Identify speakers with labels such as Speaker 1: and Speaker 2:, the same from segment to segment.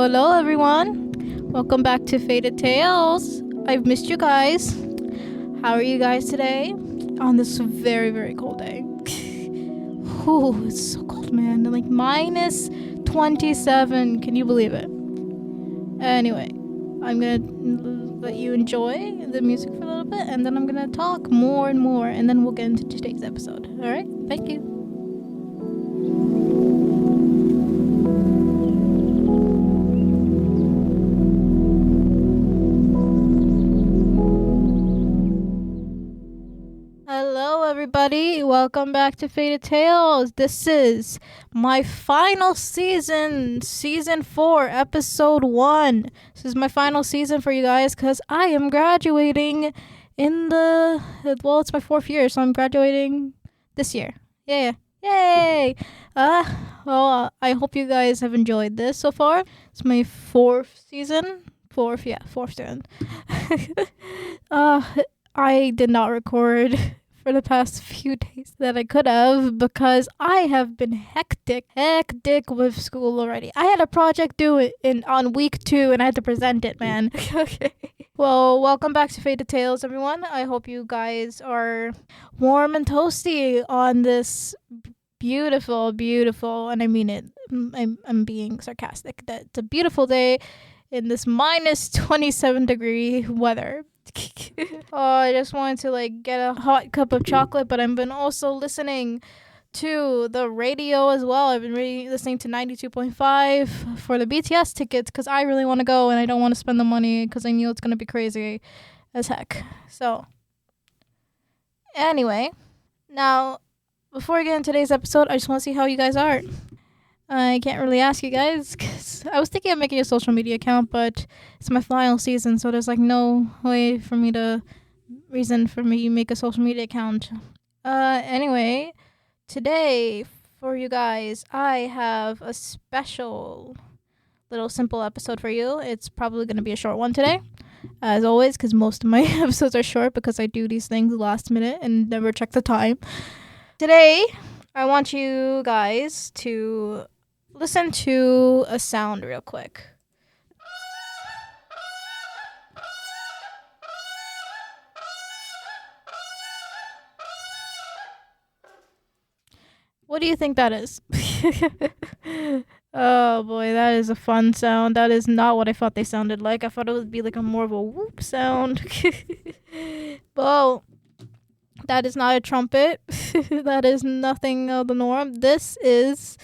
Speaker 1: hello, everyone. Welcome back to Faded Tales. I've missed you guys. How are you guys today? On this very, very cold day. Ooh, it's so cold, man. Like minus 27. Can you believe it? Anyway, I'm gonna let you enjoy the music for a little bit, and then I'm gonna talk more and more, and then we'll get into today's episode. All right? Thank you. Hello, everybody. Welcome back to Faded Tales. This is my final season, season 4, episode 1. This is my final season for you guys because I am graduating in it's my 4th year, so I'm graduating this year. Yeah. Yay! I hope you guys have enjoyed this so far. It's my 4th season. 4th season. I did not record for the past few days that I could have because I have been hectic with school already. I had a project due on week 2 and I had to present it, man. Okay. Well, welcome back to Faded Tales, everyone. I hope you guys are warm and toasty on this beautiful, and I mean it. I'm being sarcastic. That it's a beautiful day in this minus 27 degree weather. I just wanted to get a hot cup of chocolate, but I've been also listening to the radio as well. I've been listening to 92.5 for the BTS tickets because I really want to go and I don't want to spend the money because I knew it's going to be crazy as heck. So anyway, now before we get into today's episode, I just want to see how you guys are. I can't really ask you guys because I was thinking of making a social media account, but it's my final season, so there's no way for me to make a social media account. Anyway, today for you guys, I have a special little simple episode for you. It's probably going to be a short one today, as always, because most of my episodes are short because I do these things last minute and never check the time. Today, I want you guys to listen to a sound real quick. What do you think that is? Oh boy, that is a fun sound. That is not what I thought they sounded like. I thought it would be more of a whoop sound. Well, that is not a trumpet. That is nothing of the norm. This is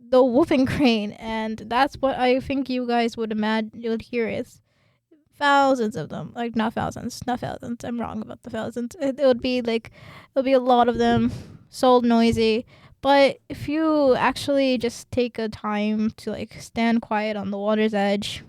Speaker 1: the whooping crane, and that's what I think you guys would imagine you would hear is thousands of them. Not thousands. I'm wrong about the thousands. It would be a lot of them, so noisy. But if you actually just take a time to stand quiet on the water's edge,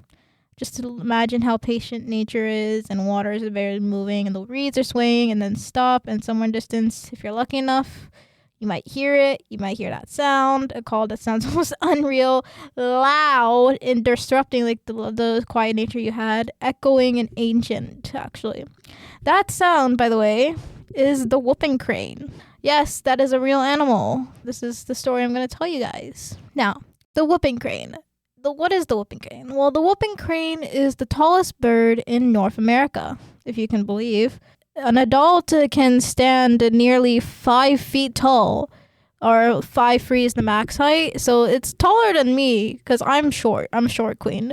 Speaker 1: just to imagine how patient nature is, and water is barely moving, and the reeds are swaying, and then stop, and somewhere in distance, if you're lucky enough, you might hear it. You might hear that sound, a call that sounds almost unreal, loud, and disrupting the quiet nature you had, echoing and ancient, actually. That sound, by the way, is the whooping crane. Yes, that is a real animal. This is the story I'm going to tell you guys. Now, the whooping crane. What is the whooping crane? Well, the whooping crane is the tallest bird in North America, if you can believe. An adult can stand nearly 5 feet tall, or 5'3" is the max height. So it's taller than me because I'm short. I'm a short queen.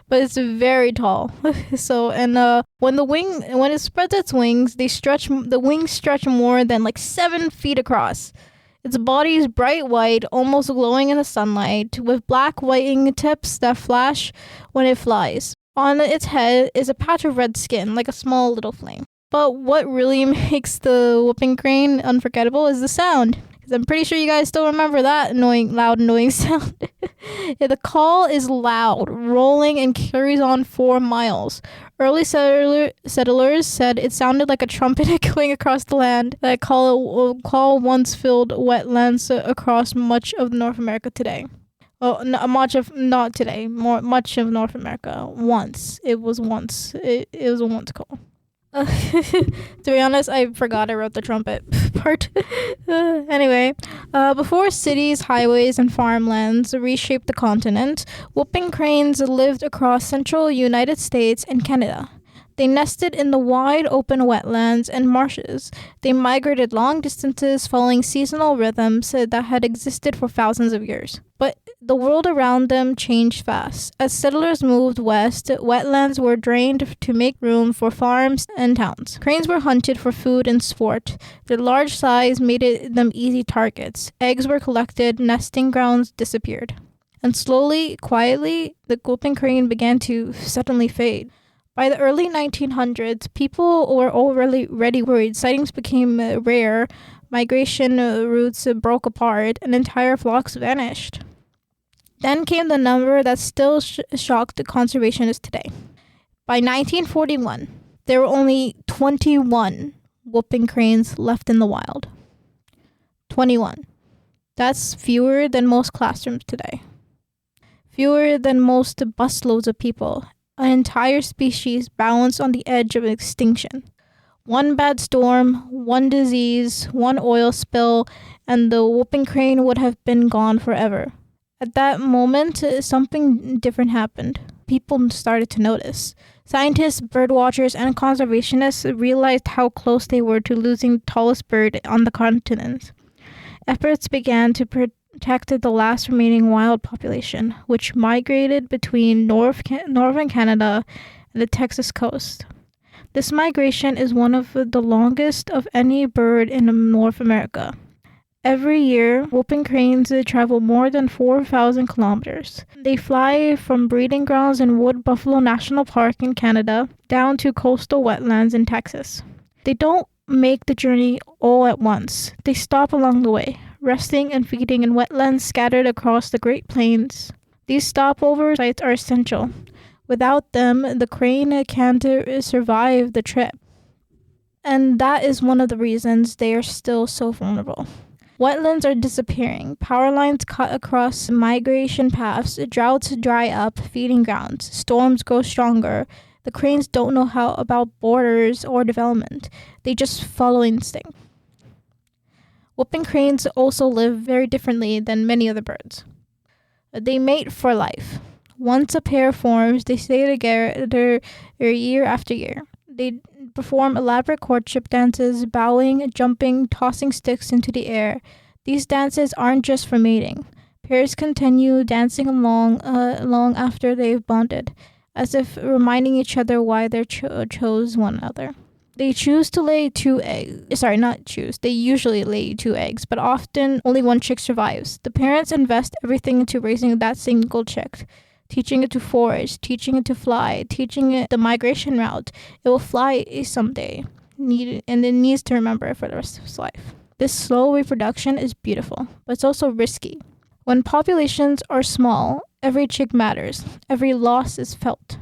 Speaker 1: But it's very tall. So when it spreads its wings, the wings stretch more than 7 feet across. Its body is bright white, almost glowing in the sunlight, with black wingtips that flash when it flies. On its head is a patch of red skin, like a small little flame. But what really makes the whooping crane unforgettable is the sound. Because I'm pretty sure you guys still remember that loud, annoying sound. Yeah, the call is loud, rolling, and carries on 4 miles. Early settlers said it sounded like a trumpet echoing across the land. That call once filled wetlands across much of North America today. Well, much of North America. Once. It was a once call. To be honest, I forgot I wrote the trumpet part. Anyway, before cities, highways, and farmlands reshaped the continent, whooping cranes lived across central United States and Canada. They nested in the wide open wetlands and marshes. They migrated long distances following seasonal rhythms that had existed for thousands of years. But the world around them changed fast. As settlers moved west, wetlands were drained to make room for farms and towns. Cranes were hunted for food and sport. Their large size made them easy targets. Eggs were collected, nesting grounds disappeared. And slowly, quietly, the whooping crane began to suddenly fade. By the early 1900s, people were already worried. Sightings became rare, migration routes broke apart, and entire flocks vanished. Then came the number that still shocked conservationists today. By 1941, there were only 21 whooping cranes left in the wild. 21. That's fewer than most classrooms today. Fewer than most busloads of people. An entire species balanced on the edge of extinction. One bad storm, one disease, one oil spill, and the whooping crane would have been gone forever. At that moment, something different happened. People started to notice. Scientists, birdwatchers, and conservationists realized how close they were to losing the tallest bird on the continent. Efforts began to protect the last remaining wild population, which migrated between northern Canada and the Texas coast. This migration is one of the longest of any bird in North America. Every year, whooping cranes travel more than 4,000 kilometers. They fly from breeding grounds in Wood Buffalo National Park in Canada down to coastal wetlands in Texas. They don't make the journey all at once. They stop along the way, resting and feeding in wetlands scattered across the Great Plains. These stopover sites are essential. Without them, the crane can't survive the trip. And that is one of the reasons they are still so vulnerable. Wetlands are disappearing. Power lines cut across migration paths. Droughts dry up feeding grounds. Storms grow stronger. The cranes don't know how about borders or development. They just follow instinct. Whooping cranes also live very differently than many other birds. They mate for life. Once a pair forms, they stay together year after year. They perform elaborate courtship dances, bowing, jumping, tossing sticks into the air. These dances aren't just for mating. Pairs continue dancing long after they've bonded, as if reminding each other why they chose one another. They choose to lay 2 eggs. They usually lay 2 eggs, but often only one chick survives. The parents invest everything into raising that single chick, teaching it to forage, teaching it to fly, teaching it the migration route. It will fly someday, and it needs to remember it for the rest of its life. This slow reproduction is beautiful, but it's also risky. When populations are small, every chick matters. Every loss is felt.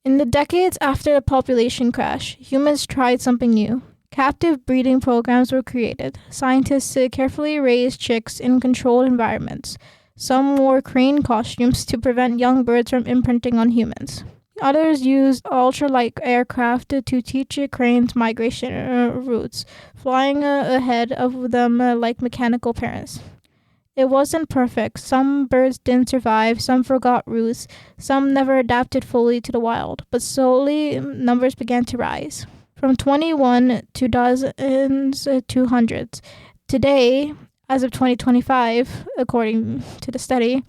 Speaker 1: In the decades after the population crash, humans tried something new. Captive breeding programs were created. Scientists carefully raised chicks in controlled environments. Some wore crane costumes to prevent young birds from imprinting on humans. Others used ultralight aircraft to teach cranes migration routes, flying ahead of them like mechanical parents. It wasn't perfect. Some birds didn't survive, some forgot routes, some never adapted fully to the wild, but slowly numbers began to rise. From 21 to dozens to hundreds. Today, as of 2025, according to the study,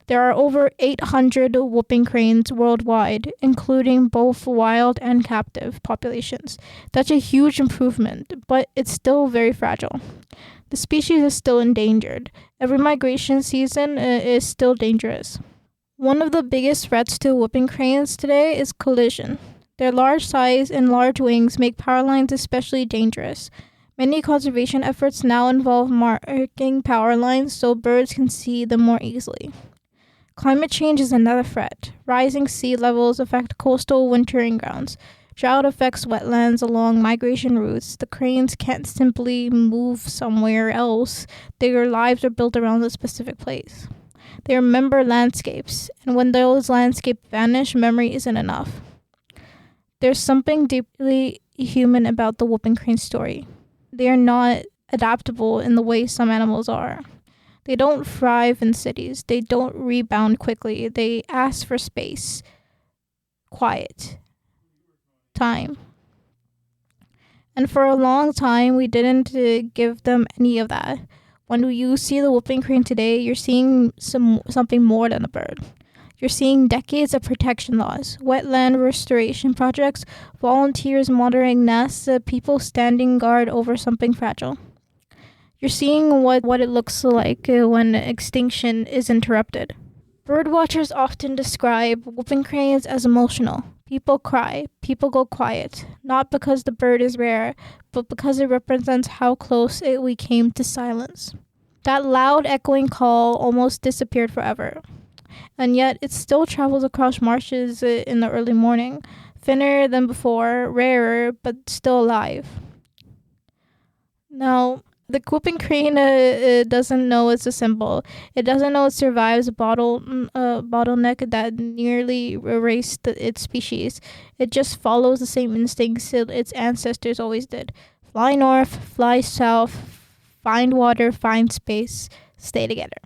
Speaker 1: there are over 800 whooping cranes worldwide, including both wild and captive populations. That's a huge improvement, but it's still very fragile. The species is still endangered. Every migration season is still dangerous. One of the biggest threats to whooping cranes today is collision. Their large size and large wings make power lines especially dangerous. Many conservation efforts now involve marking power lines so birds can see them more easily. Climate change is another threat. Rising sea levels affect coastal wintering grounds. Drought affects wetlands along migration routes. The cranes can't simply move somewhere else. Their lives are built around a specific place. They remember landscapes, and when those landscapes vanish, memory isn't enough. There's something deeply human about the whooping crane story. They are not adaptable in the way some animals are. They don't thrive in cities. They don't rebound quickly. They ask for space, quiet, time. And for a long time, we didn't give them any of that. When you see the whooping crane today, you're seeing something more than a bird. You're seeing decades of protection laws, wetland restoration projects, volunteers monitoring nests, people standing guard over something fragile. You're seeing what it looks like when extinction is interrupted. Birdwatchers often describe whooping cranes as emotional. People cry, people go quiet, not because the bird is rare, but because it represents how close we came to silence. That loud echoing call almost disappeared forever, and yet it still travels across marshes in the early morning, thinner than before, rarer, but still alive. Now, the whooping crane doesn't know it's a symbol. It doesn't know it survives a bottleneck that nearly erased its species. It just follows the same instincts its ancestors always did. Fly north, fly south, find water, find space, stay together.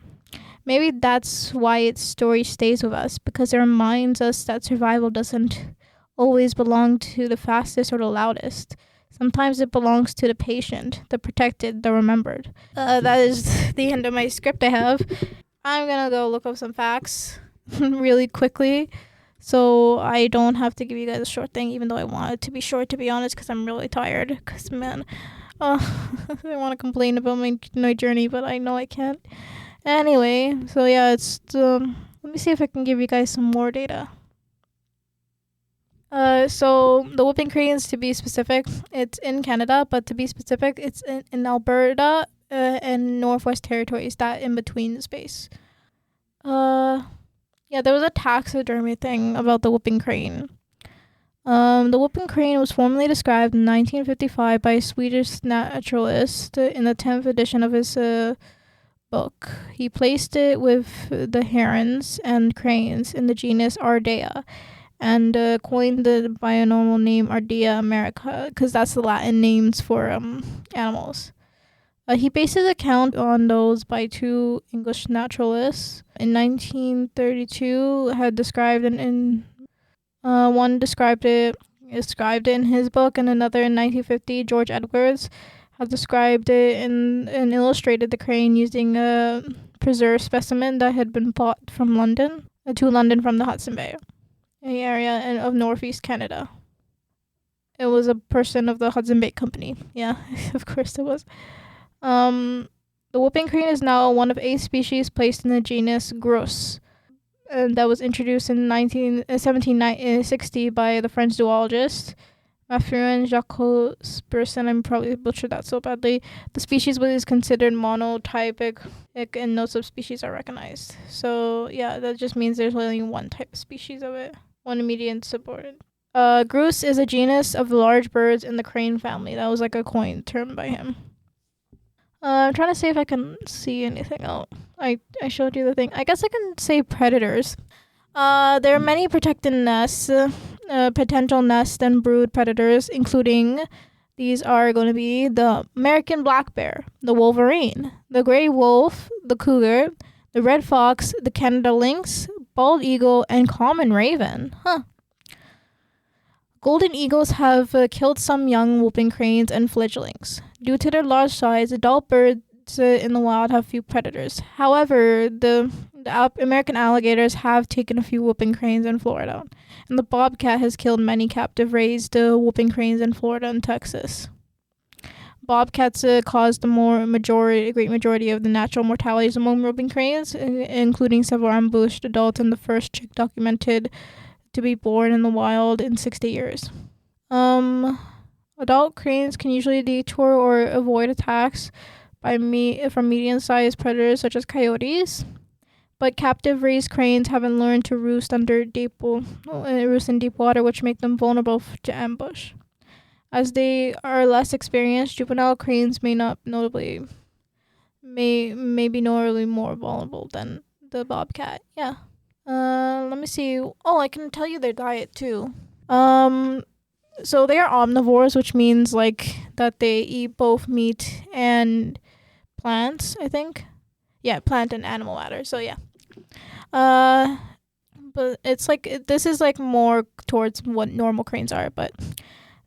Speaker 1: Maybe that's why its story stays with us, because it reminds us that survival doesn't always belong to the fastest or the loudest. Sometimes it belongs to the patient, the protected, the remembered. That is the end of my script I have. I'm gonna go look up some facts really quickly so I don't have to give you guys a short thing, even though I want it to be short, to be honest, because I'm really tired. Because, man, I want to complain about my journey, but I know I can't. Anyway, so yeah, let me see if I can give you guys some more data. So the whooping cranes, to be specific, it's in Canada, but to be specific, it's in Alberta and Northwest Territories, that in between space. Yeah, there was a taxidermy thing about the whooping crane. The whooping crane was formally described in 1955 by a Swedish naturalist in the 10th edition of his book. He placed it with the herons and cranes in the genus Ardea, and coined the binomial name Ardea america, because that's the Latin names for animals. He based his account on those by two English naturalists. In 1932, had described one described it in his book, and another in 1950, George Edwards had described it and illustrated the crane using a preserved specimen that had been brought from London to London from the Hudson Bay, the area of northeast Canada. It was a person of the Hudson Bay Company. Yeah, of course it was. The whooping crane is now one of 8 species placed in the genus Grus, and that was introduced in 1760 by the French zoologist Mathurin Jacques Spurson. I'm probably butchered that so badly. The species is considered monotypic, and no subspecies are recognized. So yeah, that just means there's only one type of species of it, one immediate subordinate. Grus is a genus of large birds in the crane family. That was like a coined term by him. I'm trying to see if I can see anything else. I showed you the thing. I guess I can say predators. There are many protected nests, potential nest and brood predators, including these are going to be the American black bear, the wolverine, the gray wolf, the cougar, the red fox, the Canada lynx, bald eagle, and common raven. Golden eagles have killed some young whooping cranes and fledglings. Due to their large size, adult birds in the wild have few predators. However, the American alligators have taken a few whooping cranes in Florida, and the bobcat has killed many captive raised whooping cranes in Florida and Texas. Bobcats caused the great majority of the natural mortalities among whooping cranes, including several ambushed adults and the first chick documented to be born in the wild in 60 years. Adult cranes can usually detour or avoid attacks from medium-sized predators such as coyotes, but captive raised cranes haven't learned to roost in deep water, which make them vulnerable to ambush. As they are less experienced, juvenile cranes may be notably more vulnerable than the bobcat. Yeah. Let me see. Oh, I can tell you their diet too. So they are omnivores, which means like that they eat both meat and plants, I think. Yeah, plant and animal matter. So yeah. Uh but it's like this is like more towards what normal cranes are, but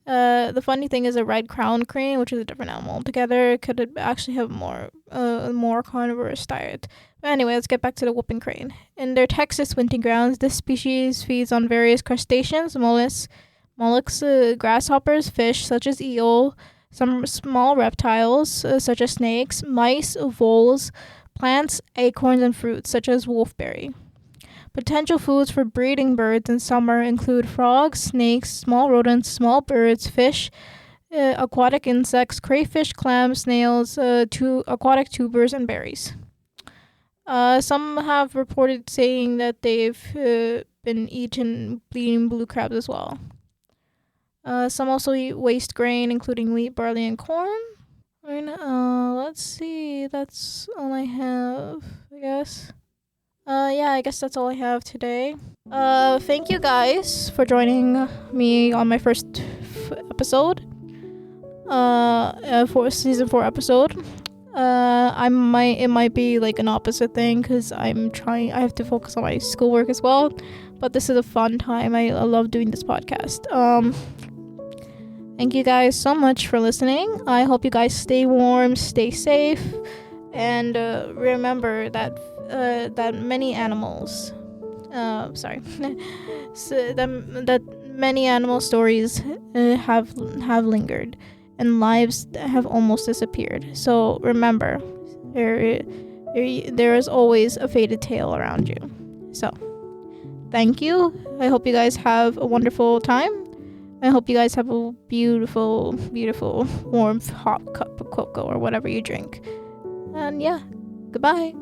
Speaker 1: the funny thing is a red crown crane, which is a different animal altogether, could actually have more carnivorous diet. But anyway, let's get back to the whooping crane. In their Texas winter grounds, this species feeds on various crustaceans, mollusks, grasshoppers, fish such as eel, some small reptiles such as snakes, mice, voles, plants, acorns, and fruits such as wolfberry. Potential foods for breeding birds in summer include frogs, snakes, small rodents, small birds, fish, aquatic insects, crayfish, clams, snails, aquatic tubers, and berries. Some have reported saying that they've been eaten bleeding blue crabs as well. Some also eat waste grain, including wheat, barley, and corn. Let's see. That's all I have, I guess. Yeah, I guess that's all I have today. Thank you guys for joining me on my first episode. For season 4 episode. It might be like an opposite thing because I have to focus on my schoolwork as well. But this is a fun time. I love doing this podcast. Thank you guys so much for listening. I hope you guys stay warm, stay safe, and remember that many animals so that many animal stories have lingered and lives have almost disappeared. So remember, there is always a faded tale around you. So thank you. I hope you guys have a wonderful time. I hope you guys have a beautiful warm hot cup of cocoa or whatever you drink. And yeah, goodbye.